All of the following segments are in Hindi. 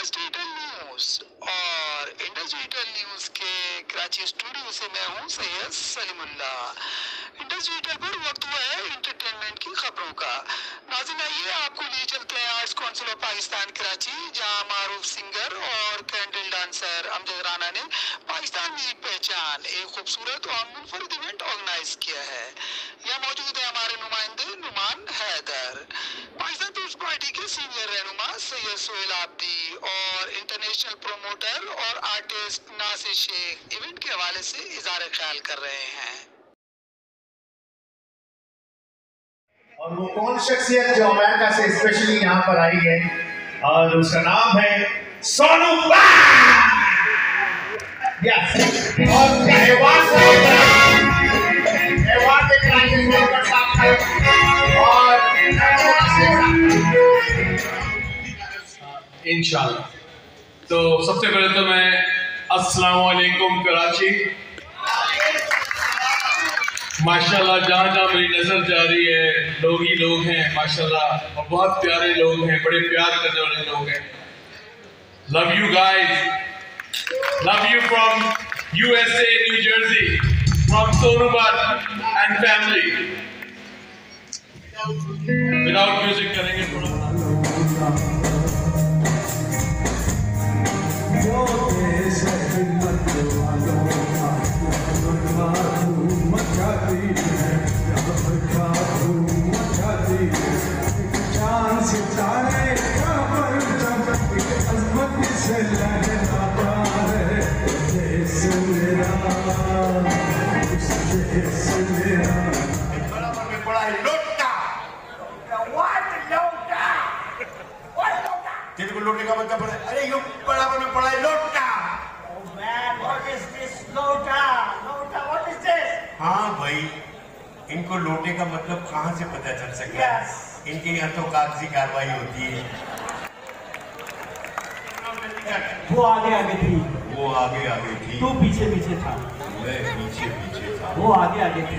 इंडस डिजिटल न्यूज और इंडस डिजिटल न्यूज के कराची स्टूडियो से मैं हूं सैयद सलीमुल्ला। इंडस डिजिटल पर वक्त हुआ है एंटरटेनमेंट की खबरों का। नाज़रीन आइए आपको लिए चलते हैं आज कौंसिल ऑफ पाकिस्तान कराची, जहां मारूफ सिंगर और कैंडल डांसर अमजद राना ने पाकिस्तान की पहचान एक खूबसूरत और मुनफरिद इवेंट ऑर्गेनाइज किया है। यहाँ मौजूद है हमारे नुमाइंदे नुमान हैदर। पाकिस्तान पीपल्स पार्टी के सीनियर रहनुमा सैयद सोहेल आब्दी और इंटरनेशनल प्रोमोटर और आर्टिस्ट नासिर शेख इवेंट के हवाले से इज़हार ख्याल कर रहे हैं। और वो कौन शख्सियत जो अमेरिका से स्पेशली यहाँ पर आई है और उसका नाम है सोनू यस। और इंशाल्लाह। तो सबसे पहले तो मैं अस्सलाम वालेकुम कराची। माशाल्लाह जहाँ जहाँ मेरी नजर जा रही है लोग ही लोग हैं माशाल्लाह, और बहुत प्यारे लोग हैं, बड़े प्यार करने वाले लोग हैं। Love you guys, love you from USA, New Jersey, from Sonu Butt and family. Without music करेंगे थोड़ा। लोटे का मतलब पड़ा, अरे यो बराबर में पड़ा है लोटा। Oh man, what is this लोटा? लोटा, what is this? हाँ भाई, इनको लोटे का मतलब कहाँ से पता चल सकता है? Yes. इनके यहाँ तो कागजी कार्रवाई होती है। वो आगे आगे थी, वो आगे आगे थी, तू पीछे पीछे था। मैं पीछे पीछे था। वो आगे आगे थी,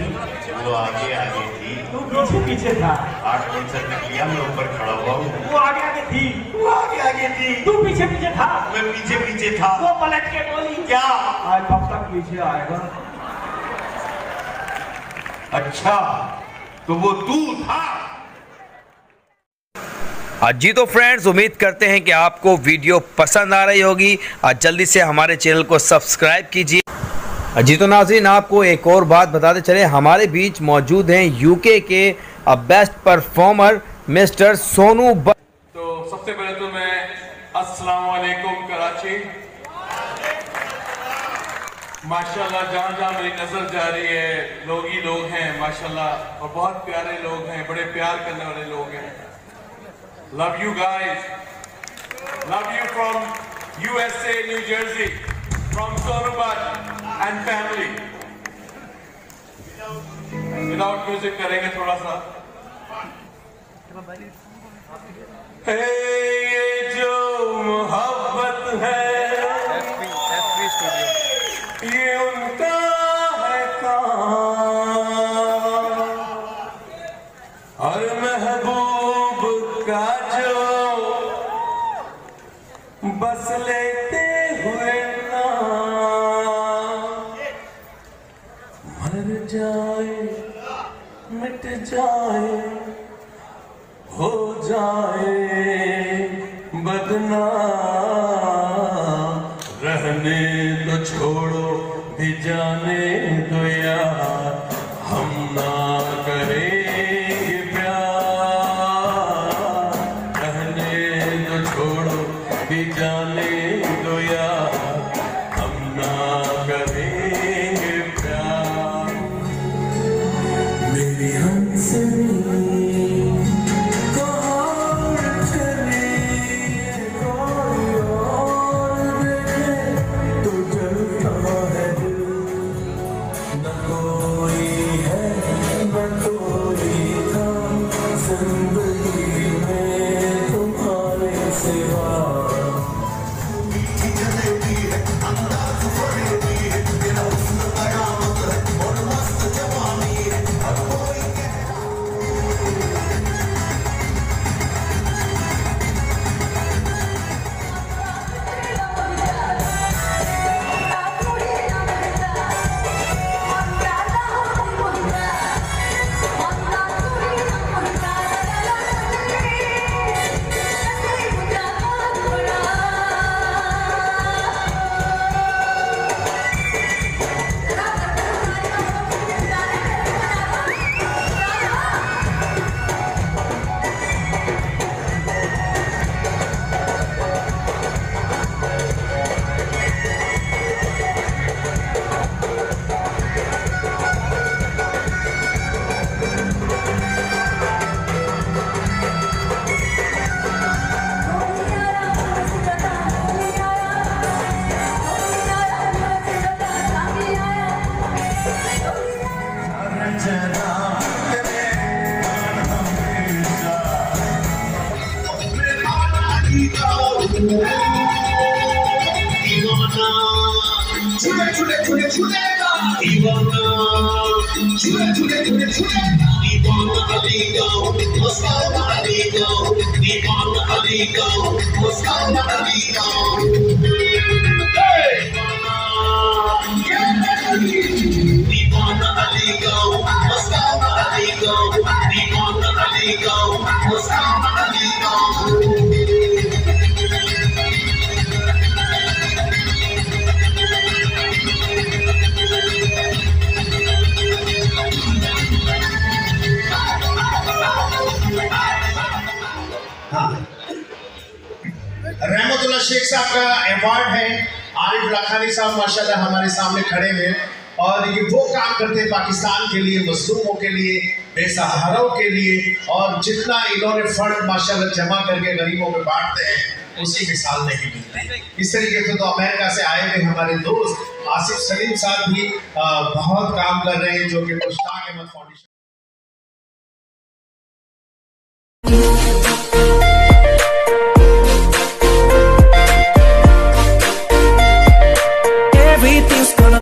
वो आगे आगे थी, तू पीछे पीछे था। 8 मंजिल तक लिया, मैं ऊपर खड़ा हुआ हूँ। वो आगे आगे थी, वो आगे आगे थी, तू पीछे पीछे था। मैं पीछे पीछे था। वो पलट के बोली क्या? आज कब तक पीछे आएगा? अच्छा, तो वो तू था। जी तो फ्रेंड्स, उम्मीद करते हैं कि आपको वीडियो पसंद आ रही होगी और जल्दी से हमारे चैनल को सब्सक्राइब कीजिए। जी तो नाज़रीन, आपको एक और बात बताते चले, हमारे बीच मौजूद हैं यूके के बेस्ट परफॉर्मर मिस्टर सोनू तो सबसे पहले तो मैं अस्सलाम वालेकुम कराची। माशाल्लाह जहाँ जहाँ मेरी नजर जा रही है लोग ही लोग हैं माशाल्लाह, और बहुत प्यारे लोग हैं, बड़े प्यार करने वाले लोग हैं। Love you guys, love you from USA, New Jersey, from Sonobat and family. Without music करेंगे थोड़ा सा। ये जो मोहब्बत है ये उनका है काम, और महबूब का जो बस लेते हुए नाम, मर जाए मिट जाए हो जाए बदनाम, रहने तो छोड़ो भी जाने दो यार, हम ना करेंगे प्यार, रहने तो छोड़ो भी जाने दो यार, हम ना करेंगे प्यार। मेरी हंसनी रहमतुल्लाह शेख साहब का अवार्ड है। आरिफ लखानी साहब माशाल्लाह हमारे सामने खड़े हैं और ये वो काम करते हैं पाकिस्तान के लिए, मजलूमों के लिए, बेसहारों के लिए, और जितना इन्होंने फंड माशाल्लाह जमा करके गरीबों में बांटते हैं उसकी मिसाल नहीं मिलती। इस तरीके से तो अमेरिका से आए हुए हमारे दोस्त आसिफ सलीम साहब भी बहुत काम कर रहे हैं, जो कि मुश्ताक अहमद फाउंडेशन